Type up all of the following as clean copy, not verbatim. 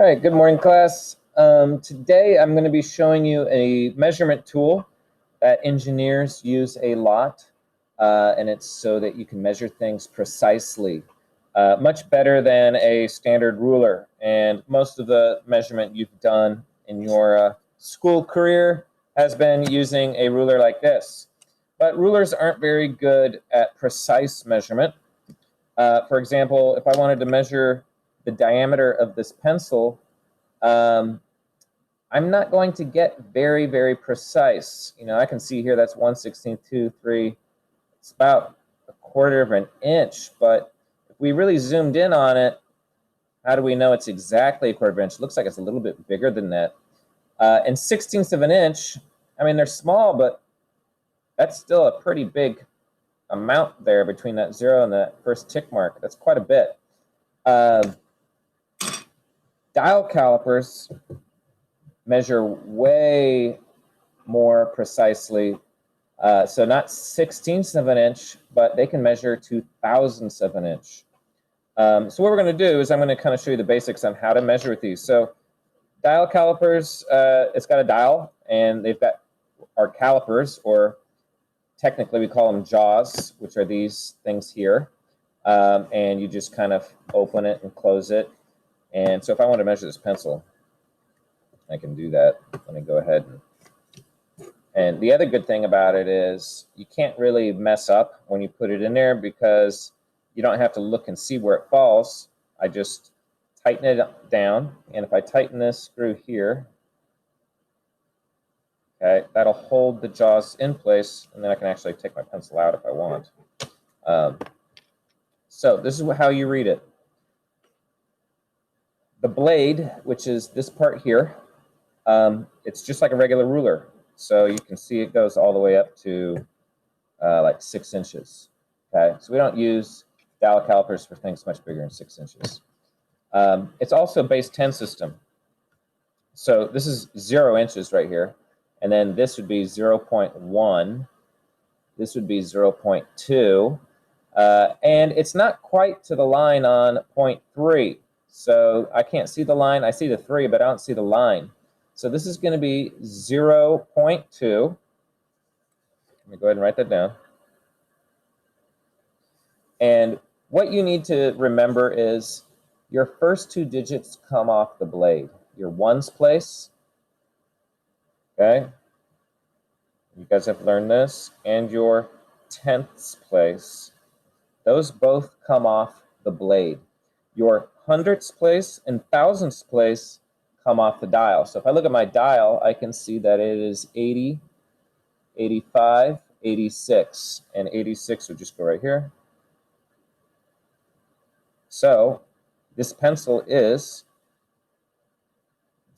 All right, good morning, class. Today I'm going to be showing you a measurement tool that engineers use a lot, and it's so that you can measure things precisely, much better than a standard ruler. And most of the measurement you've done in your school career has been using a ruler like this. But rulers aren't very good at precise measurement. For example, if I wanted to measure the diameter of this pencil, I'm not going to get very, very precise. You know, I can see here that's 1/16, 2, 3. It's about 1/4 of an inch. But if we really zoomed in on it, how do we know it's exactly 1/4 of an inch? It looks like it's a little bit bigger than that. And 1/16 of an inch, I mean, they're small, but that's still a pretty big amount there between that 0 and that first tick mark. That's quite a bit. Dial calipers measure way more precisely. So not 1/16 of an inch, but they can measure to thousandths of an inch. So what we're going to do is I'm going to kind of show you the basics on how to measure with these. So dial calipers, it's got a dial, and they've got our calipers, or technically we call them jaws, which are these things here. And you just kind of open it and close it. And so if I want to measure this pencil, I can do that. Let me go ahead. And the other good thing about it is you can't really mess up when you put it in there, because you don't have to look and see where it falls. I just tighten it down. And if I tighten this screw here, okay, that'll hold the jaws in place. And then I can actually take my pencil out if I want. So this is how you read it. The blade, which is this part here, it's just like a regular ruler. So you can see it goes all the way up to like 6 inches. Okay, so we don't use dial calipers for things much bigger than 6 inches. It's also a base 10 system. So this is 0 inches right here. And then this would be 0.1. This would be 0.2. And it's not quite to the line on 0.3. So I can't see the line. I see the 3, but I don't see the line. So this is going to be 0.2. Let me go ahead and write that down. And what you need to remember is your first 2 digits come off the blade. Your ones place, okay? You guys have learned this. And your tenths place. Those both come off the blade. Your hundredths place and thousandths place come off the dial. So if I look at my dial, I can see that it is 80, 85, 86. And 86 would just go right here. So this pencil is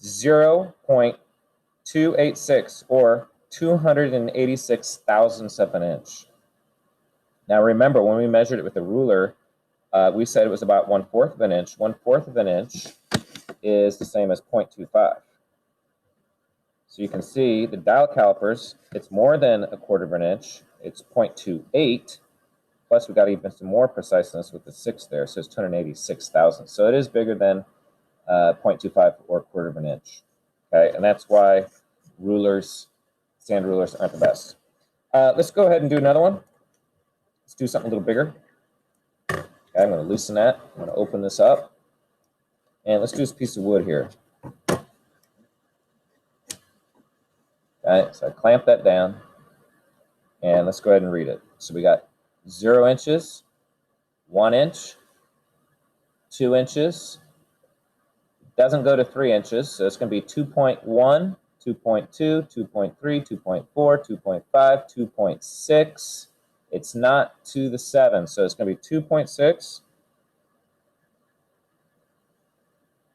0.286, or 286 thousandths of an inch. Now remember, when we measured it with a ruler, we said it was about 1/4 of an inch. 1/4 of an inch is the same as 0.25. So you can see the dial calipers, it's more than 1/4 of an inch. It's 0.28. Plus we got even some more preciseness with the 6 there. So it's 286 thousandths. So it is bigger than 0.25 or 1/4 of an inch. Okay, and that's why rulers, standard rulers, aren't the best. Let's go ahead and do another one. Let's do something a little bigger. Okay, I'm going to loosen that. I'm going to open this up. And let's do this piece of wood here. Okay, so I clamp that down. And let's go ahead and read it. So we got 0 inches, 1 inch, 2 inches. It doesn't go to 3 inches, so it's going to be 2.1, 2.2, 2.3, 2.4, 2.5, 2.6. It's not to the 7, so it's going to be 2.6.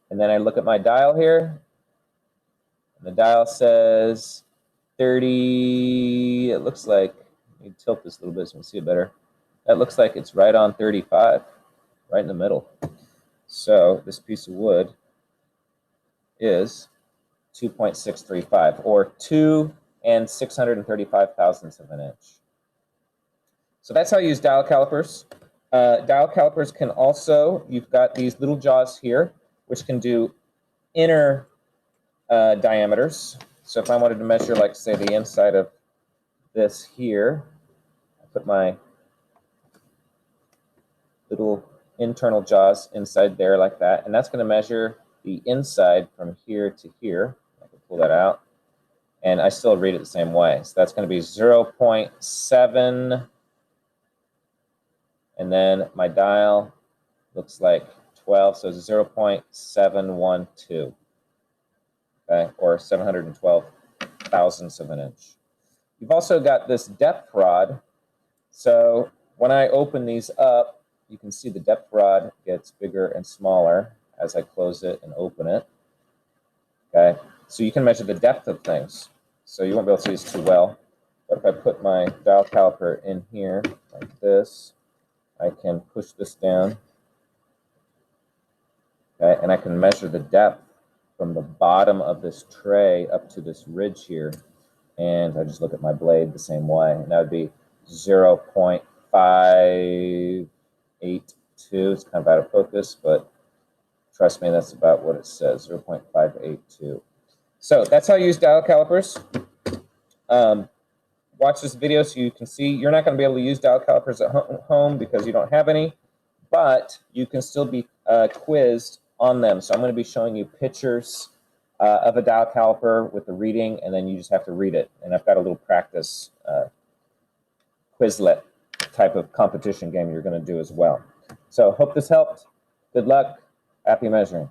And then I look at my dial here, and the dial says 30. It looks like, let me tilt this a little bit so we can see it better. That looks like it's right on 35, right in the middle. So this piece of wood is 2.635, or 2 and 635 thousandths of an inch. So that's how you use dial calipers. Dial calipers can also, you've got these little jaws here, which can do inner diameters. So if I wanted to measure, like, say, the inside of this here, I put my little internal jaws inside there like that, and that's going to measure the inside from here to here. I can pull that out, and I still read it the same way. So that's going to be 0.7, and then my dial looks like 12, so 0.712, okay, or 712 thousandths of an inch. You've also got this depth rod. So when I open these up, you can see the depth rod gets bigger and smaller as I close it and open it. Okay, so you can measure the depth of things. So you won't be able to see this too well, but if I put my dial caliper in here like this, I can push this down, okay, and I can measure the depth from the bottom of this tray up to this ridge here. And I just look at my blade the same way, and that would be 0.582. It's kind of out of focus, but trust me, that's about what it says, 0.582. So that's how you use dial calipers. Watch this video so you can see. You're not going to be able to use dial calipers at home because you don't have any, but you can still be quizzed on them. So I'm going to be showing you pictures of a dial caliper with the reading, and then you just have to read it. And I've got a little practice Quizlet type of competition game you're going to do as well. So hope this helped. Good luck. Happy measuring.